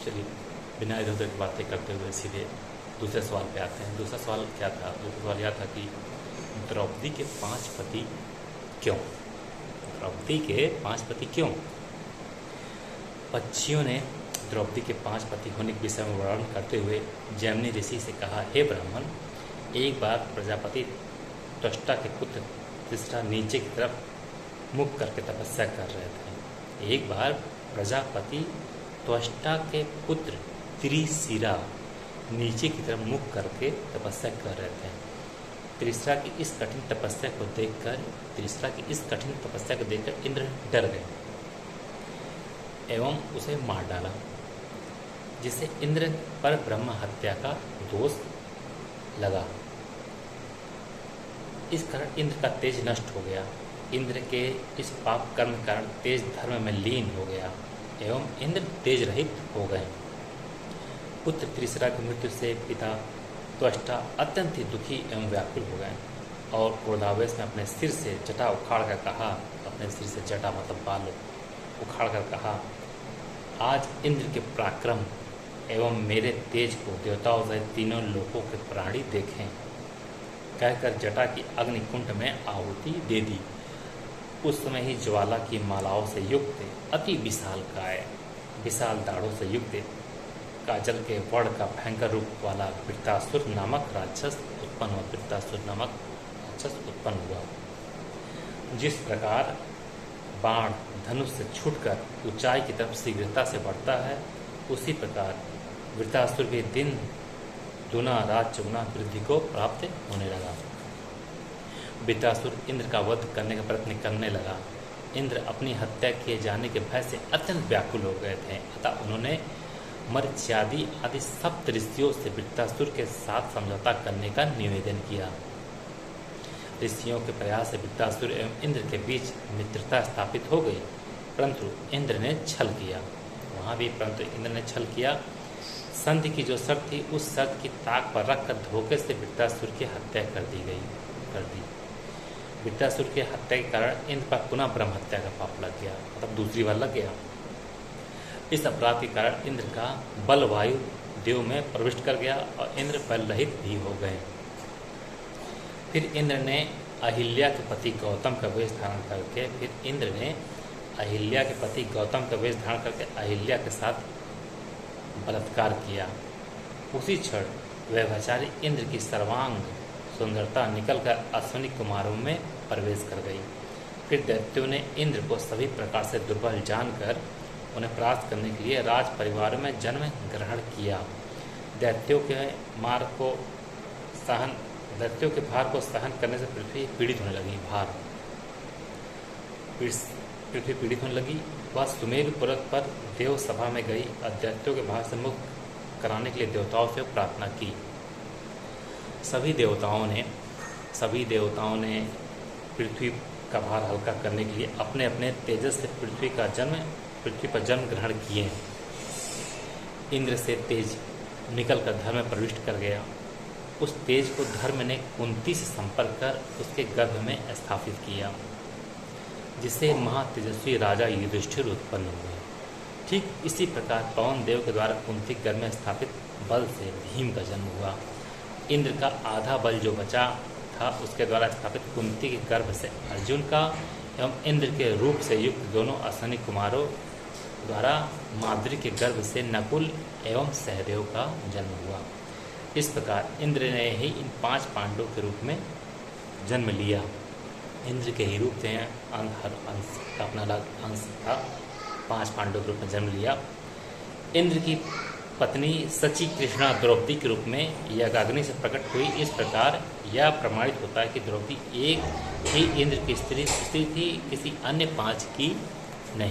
चलिए बिना इधर उधर की बातें करते हुए सीधे दूसरे सवाल पे आते हैं। दूसरा सवाल क्या था? दूसरा सवाल यह था कि द्रौपदी के 5 पति क्यों? द्रौपदी के 5 पति क्यों? पक्षियों ने द्रौपदी के 5 पति होने के विषय में वर्णन करते हुए जैमिनी ऋषि से कहा, हे ब्राह्मण, एक बार प्रजापति त्वष्टा के पुत्र तीसरा नीचे की तरफ मुख करके तपस्या कर रहे थे। एक बार प्रजापति त्वष्टा के पुत्र त्रिशिरा नीचे की तरफ मुख करके तपस्या कर रहे थे। त्रिशिरा की इस कठिन तपस्या को देखकर इंद्र डर गए एवं उसे मार डाला, जिससे इंद्र पर ब्रह्म हत्या का दोष लगा। इस कारण इंद्र का तेज नष्ट हो गया। इंद्र के इस पाप कर्म के कारण तेज धर्म में लीन हो गया एवं इंद्र तेज रहित हो गए। पुत्र त्रिशिरा की मृत्यु से पिता त्वष्टा अत्यंत ही दुखी एवं व्याकुल हो गए और क्रोधावेश में अपने सिर से जटा उखाड़ कर कहा, अपने सिर से जटा मतलब बाल उखाड़ कर कहा, आज इंद्र के पराक्रम एवं मेरे तेज को देवताओं से तीनों लोकों के प्राणी देखें, कहकर जटा की अग्निकुंड में आहुति दे दी। उस समय ही ज्वाला की मालाओं से युक्त अति विशाल काय, विशाल दाढ़ों से युक्त काजल के वर्ण का भयंकर रूप वाला वृत्तासुर नामक राक्षस उत्पन्न हुआ। जिस प्रकार बाण धनुष से छूटकर ऊंचाई की तरफ शीघ्रता से बढ़ता है, उसी प्रकार वृत्तासुर के दिन दुना रात चौगुना वृद्धि को प्राप्त होने लगा। वृत्तासुर इंद्र का वध करने का प्रयत्न करने लगा। इंद्र अपनी हत्या किए जाने के भय से अत्यंत व्याकुल हो गए थे, अतः उन्होंने मरीच्यादि आदि सप्त ऋषियों से वृत्तासुर के साथ समझौता करने का निवेदन किया। ऋषियों के प्रयास से वृत्तासुर एवं इंद्र के बीच मित्रता स्थापित हो गई, परंतु इंद्र ने छल किया। इंद्र ने छल किया। संधि की जो शर्त थी, उस शर्त की ताक पर रखकर धोखे से वृत्तासुर की हत्या कर दी। वृत्तासुर की हत्या के कारण इंद्र पर पुनः ब्रह्म हत्या का पाप लग गया, मतलब दूसरी बार लग गया। इस अपराध के कारण इंद्र का बल वायु देव में प्रविष्ट कर गया और इंद्र बल रहित भी हो गए। फिर इंद्र ने अहिल्या के पति गौतम का वेश धारण करके अहिल्या के साथ बलात्कार किया। उसी क्षण व्यभिचारी इंद्र की सर्वांग सुंदरता निकलकर अश्विनी कुमारों में प्रवेश कर गई। फिर दैत्यों ने इंद्र को सभी प्रकार से दुर्बल जानकर उन्हें परास्त करने के लिए राज परिवार में जन्म ग्रहण किया। दैत्यों के भार को सहन करने से पृथ्वी पीड़ित होने लगी। वह सुमेरु पर्वत पर देव सभा में गई और दैत्यों के भार से मुक्त कराने के लिए देवताओं से प्रार्थना की। सभी देवताओं ने पृथ्वी का भार हल्का करने के लिए अपने अपने तेजस से पृथ्वी पर जन्म ग्रहण किए। इंद्र से तेज निकलकर धर्म में प्रविष्ट कर गया। उस तेज को धर्म ने कुंती से संपर्क कर उसके गर्भ में स्थापित किया, जिससे महातेजस्वी राजा युधिष्ठिर उत्पन्न हुए। ठीक इसी प्रकार पवन देव के द्वारा कुंती के गर्भ में स्थापित बल से भीम का जन्म हुआ। इंद्र का आधा बल जो बचा था, उसके द्वारा स्थापित कुंती के गर्भ से अर्जुन का एवं इंद्र के रूप से युक्त दोनों अश्विनी कुमारों द्वारा माद्री के गर्भ से नकुल एवं सहदेव का जन्म हुआ। इस प्रकार इंद्र ने ही इन 5 पांडवों के रूप में जन्म लिया। इंद्र के ही रूप थे, हर अंश का अपना अलग अंश था। 5 पांडवों के रूप में जन्म लिया। इंद्र की पत्नी सची कृष्णा द्रौपदी के रूप में यज्ञाग्नि से प्रकट हुई। इस प्रकार यह प्रमाणित होता है कि द्रौपदी एक ही इंद्र की स्त्री थी, किसी अन्य 5 की